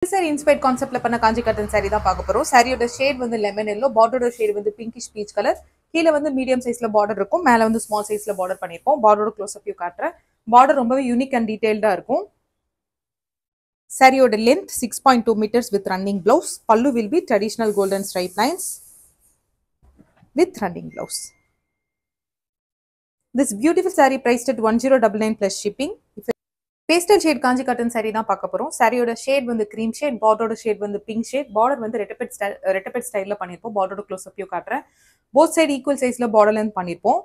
Saree inspired concept la panna kanji cotton saree தான் பார்க்க போறோம். சாரியோட ஷேட் வந்து லெமன் yellow, பார்டரோட ஷேட் வந்து பிங்கிஷ் பீச் கலர். கீழ வந்து மீடியம் சைஸ்ல பார்டர் இருக்கும், மேல வந்து ஸ்மால் சைஸ்ல பார்டர் பண்ணிருப்போம். பார்டரோட க்ளோஸ் அப் வியூ காட்றேன். பார்டர் ரொம்பவே யூனிக் அண்ட் டீடைல்டா இருக்கும். சாரியோட length 6.2 meters with running blouse. Pallu will be traditional golden stripe lines with running blouse. This beautiful saree priced at 1099 plus shipping. Pastel shade Kanchi cotton sorry தான் பார்க்க போறோம். சாரியோட shade வந்து cream shade, பார்டரோட shade வந்து pink shade. Border வந்து ரெட்டபெட் ஸ்டைல்ல பண்ணிருப்போம். பார்டரோட க்ளோஸ் அப் வியூ காட்டுறேன். போத் சைடு ஈக்குவல் சைஸ்ல பார்டர் லென்த் பண்ணிருப்போம்.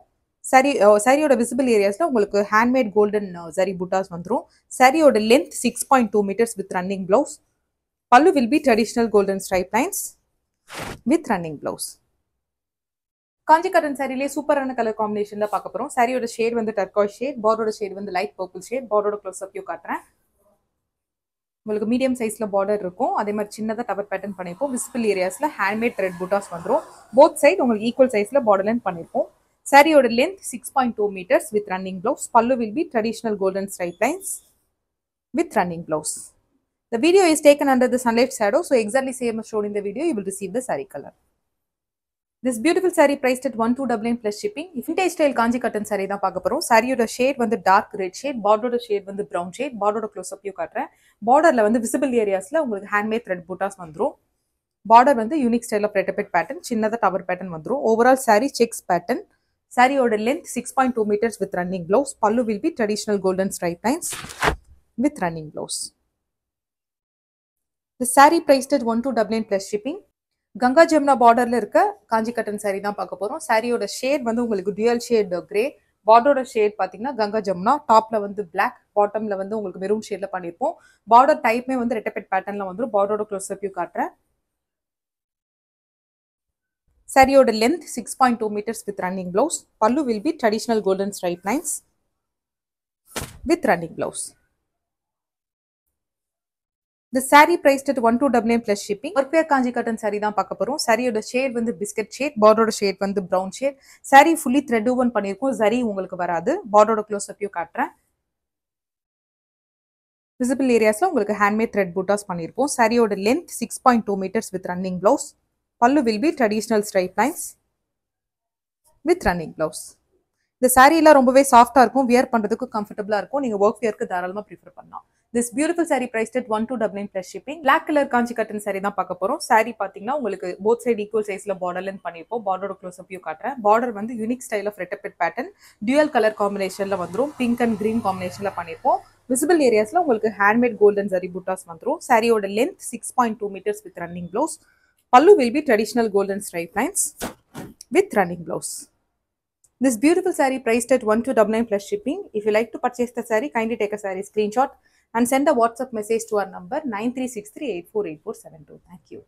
சாரியோட விசிபிள் ஏரியாஸ்ல உங்களுக்கு ஹேண்ட்மேட் கோல்டன் ஜரி புட்டாஸ் வந்துரும். சாரியோட length 6.2 meters with running blouse. Pallu will be traditional golden stripe lines with running blouse. Kanchi cotton சாரிலே சூப்பரான கலர் காம்பினேஷன்ல பார்க்க போறோம். சாரியோட ஷேட் வந்து டர்காய்ஸ் ஷேட், பார்டரோட ஷேட் வந்து லைட் பர்பிள் ஷேட். பார்டரோட க்ளோஸ் அப் வியூ காட்டுறேன். உங்களுக்கு மீடியம் சைஸ்ல பார்டர் இருக்கும். அதே மாதிரி சின்னதா டவர் பேட்டர்ன் பண்ணிருப்போம். விசிபிள் ஏரியாஸ்ல ஹேண்ட்மேட் த்ரெட் புட்டாஸ் வந்துரும். போத் சைடு உங்களுக்கு ஈக்குவல் சைஸ்ல பார்டர் லென்த் பண்ணிருப்போம். சாரியோட length 6.2 meters with running blouse. Pallu will be traditional golden stripe lines with running blouse. The video is taken under the sunlight shadow, so exactly same as shown in the video, you will receive the saree color. This beautiful saree priced at 1299 plus shipping. Vintage style kanji cotton saree தான் பார்க்க போறோம். சாரியோட shade வந்து dark red shade, பார்டரோட shade வந்து brown shade. பார்டரோட close up view காட்டுறேன். பார்டர்ல வந்து விசிபிள் ஏரியாஸ்ல உங்களுக்கு ஹேண்ட்மேட் த்ரெட் புட்டாஸ் வந்துரும். பார்டர் வந்து யூனிக் ஸ்டைல் ஆஃப் ரெட்டபெட் பேட்டர்ன், சின்னதா டவர் பேட்டர்ன் வந்துரும். Overall saree sex pattern. சாரியோட length 6.2 meters with running blouse. Pallu will be traditional golden stripe lines with running blouse. The saree priced at 1299 plus shipping. Ganga Jamuna பார்டர்ல இருக்க காஞ்சி கட்டன் sorry தான் பார்க்க போறோம். சாரியோட shade வந்து உங்களுக்கு டுயல் ஷேட் கிரே. பார்டரோட ஷேட் பாத்தீங்கன்னா கங்கா ஜமுனா. டாப்ல வந்து பிளாக், பாட்டம்ல வந்து உங்களுக்கு மெரூன் ஷேட்ல பண்ணிருப்போம். பார்டர் டைப்மே வந்து ரெட்டபெட் பேட்டர்ன்ல வந்துரும். பார்டரோட க்ளோஸ் அப் வியூ காட்டுறேன். சாரியோட length 6.2 meters with running blouse. Pallu will be traditional golden stripe lines with running blouse. The saree priced at 1299 plus shipping. Work wear kanji cotton saree தான் பார்க்க போறோம். சாரியோட ஷேட் வந்து பிஸ்கட் ஷேட், பார்டரோட shade வந்து brown shade. Sari fully thread woven பண்ணிருக்கோம். ஜரி உங்களுக்கு வராது. பார்டரோட க்ளோஸ் அப் வியூ காட்டுறேன். விசிபிள் ஏரியாஸ்ல உங்களுக்கு ஹேண்ட்மேட் த்ரெட் புட்டாஸ் பண்ணிருப்போம். சாரியோட length 6.2 meters with running blouse. Pallu will be traditional stripe lines with running blouse. இந்த saree எல்லாம் ரொம்பவே சாஃப்ட்டா இருக்கும். வியர் பண்றதுக்கு கம்ஃபர்ட்டபிளா இருக்கும். நீங்க ஒர்க் வியருக்கு தாராளமா ப்ரிஃபர் பண்ணலாம். This beautiful saree priced at 1299 plus shipping. Black color kanji cotton saree தான் பார்க்க போறோம். saree பாத்தீங்கன்னா உங்களுக்கு both side equal sizeல border length பண்ணிருப்போம். border close up view காட்டுறேன். border வந்து unique style of rettaped pattern, dual color combinationல வந்துரும். pink and green combinationல பண்ணிருப்போம். visible areasல உங்களுக்கு handmade golden zari buttas வந்துரும். saree-ஓட length 6.2 meters with running blouse. Pallu will be traditional golden stripe lines with running blouse. This beautiful saree priced at 1299 plus shipping. If you like to purchase the saree, kindly take a saree screenshot and send a WhatsApp message to our number 9363848472. Thank you.